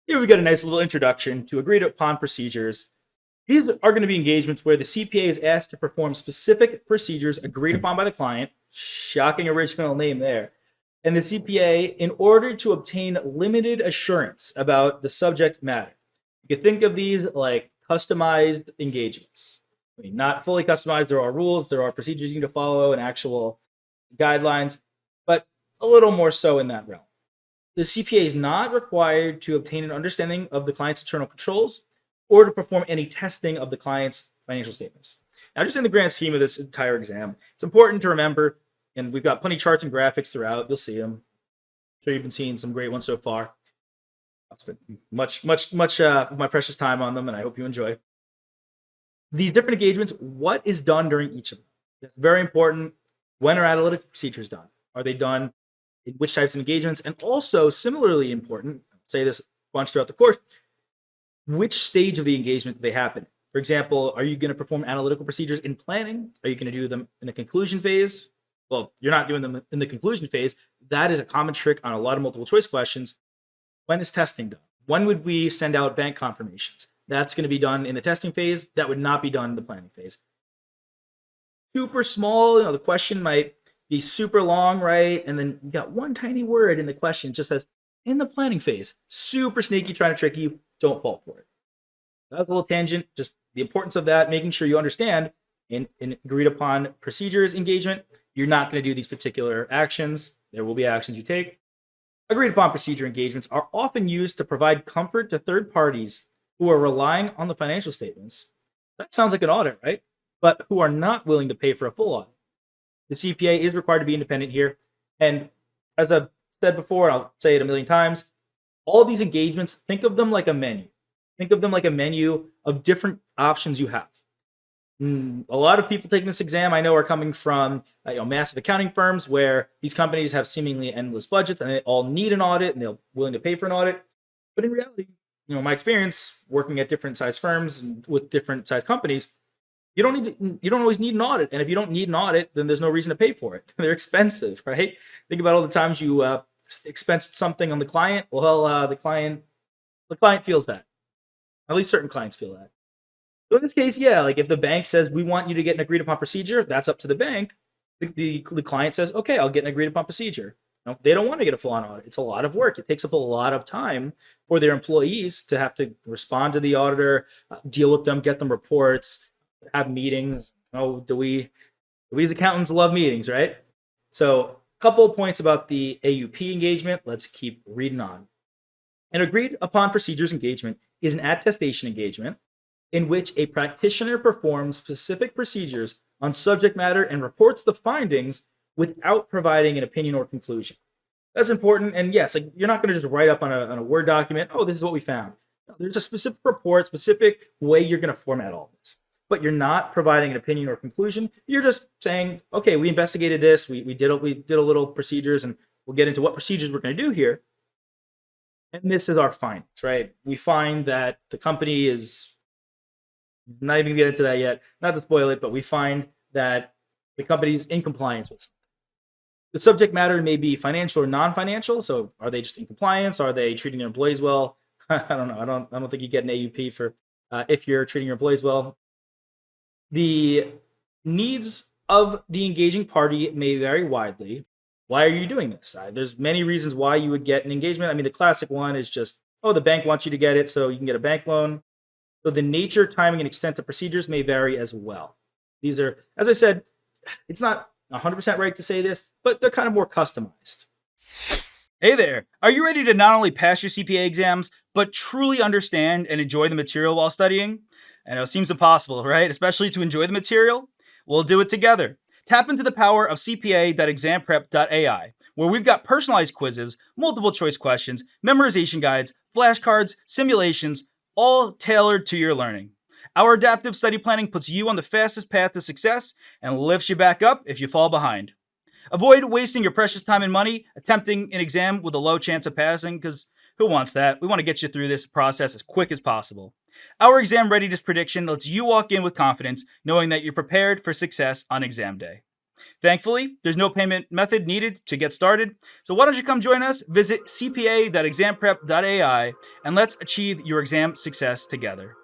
Here we got a nice little introduction to agreed upon procedures. These are going to be engagements where the CPA is asked to perform specific procedures agreed upon by the client. Shocking original name there. And the CPA in order to obtain limited assurance about the subject matter. You can think of these like customized engagements. I mean, not fully customized. There are rules, there are procedures you need to follow, and actual guidelines, but a little more so in that realm. The CPA is not required to obtain an understanding of the client's internal controls or to perform any testing of the client's financial statements. Now, just in the grand scheme of this entire exam, it's important to remember, and we've got plenty of charts and graphics throughout. You'll see them. I'm sure you've been seeing some great ones so far. I've spent much of my precious time on them, and I hope you enjoy. These different engagements, what is done during each of them? It's very important. When are analytic procedures done? Are they done in which types of engagements? And also, similarly important, I'll say this a bunch throughout the course, which stage of the engagement do they happen? For example, are you going to perform analytical procedures in planning? Are you going to do them in the conclusion phase? Well, you're not doing them in the conclusion phase. That is a common trick on a lot of multiple choice questions. When is testing done? When would we send out bank confirmations? That's going to be done in the testing phase. That would not be done in the planning phase. Super small, the question might be super long, right? And then you got one tiny word in the question, just says in the planning phase. Super sneaky, trying to trick you. Don't fall for it. That was a little tangent. Just the importance of that, making sure you understand in agreed upon procedures engagement, you're not going to do these particular actions. There will be actions you take. Agreed upon procedure engagements are often used to provide comfort to third parties who are relying on the financial statements. That sounds like an audit, right? But who are not willing to pay for a full audit. The CPA is required to be independent here. And as I've said before, and I'll say it a million times, all of these engagements, think of them like a menu. Think of them like a menu of different options you have. A lot of people taking this exam, I know, are coming from massive accounting firms where these companies have seemingly endless budgets and they all need an audit and they're willing to pay for an audit. But in reality, my experience working at different size firms and with different size companies, you don't always need an audit. And if you don't need an audit, then there's no reason to pay for it. They're expensive, right? Think about all the times you expensed something on the client. Well, the client feels that. At least certain clients feel that. So in this case, yeah, like if the bank says we want you to get an agreed upon procedure, that's up to the bank. The client says, okay, I'll get an agreed upon procedure. No, they don't want to get a full-on audit. It's a lot of work. It takes up a lot of time for their employees to have to respond to the auditor, deal with them, get them reports, have meetings. Do we as accountants love meetings, right? So a couple of points about the AUP engagement. Let's keep reading on. An agreed upon procedures engagement is an attestation engagement in which a practitioner performs specific procedures on subject matter and reports the findings without providing an opinion or conclusion. That's important. And yes, you're not going to just write up on a Word document, oh, this is what we found. No, there's a specific report, specific way you're going to format all this. But you're not providing an opinion or conclusion. You're just saying, okay, we investigated this, we did a little procedures, and we'll get into what procedures we're going to do here. And this is our findings, right? We find that the company is not even going to get into that yet, not to spoil it, but we find that the company is in compliance with something. The subject matter may be financial or non-financial. So are they just in compliance? Are they treating their employees well? I don't know. I don't think you get an AUP for if you're treating your employees well. The needs of the engaging party may vary widely. Why are you doing this? There's many reasons why you would get an engagement. I mean, the classic one is just, the bank wants you to get it so you can get a bank loan. So the nature, timing, and extent of procedures may vary as well. These are, as I said, it's not 100% right to say this, but they're kind of more customized. Hey there. Are you ready to not only pass your CPA exams, but truly understand and enjoy the material while studying? I know it seems impossible, right? Especially to enjoy the material. We'll do it together. Tap into the power of CPA.examprep.ai, where we've got personalized quizzes, multiple choice questions, memorization guides, flashcards, simulations, all tailored to your learning. Our adaptive study planning puts you on the fastest path to success and lifts you back up if you fall behind. Avoid wasting your precious time and money attempting an exam with a low chance of passing, because who wants that? We want to get you through this process as quick as possible. Our exam readiness prediction lets you walk in with confidence, knowing that you're prepared for success on exam day. Thankfully, there's no payment method needed to get started, so why don't you come join us? Visit cpa.examprep.ai and let's achieve your exam success together.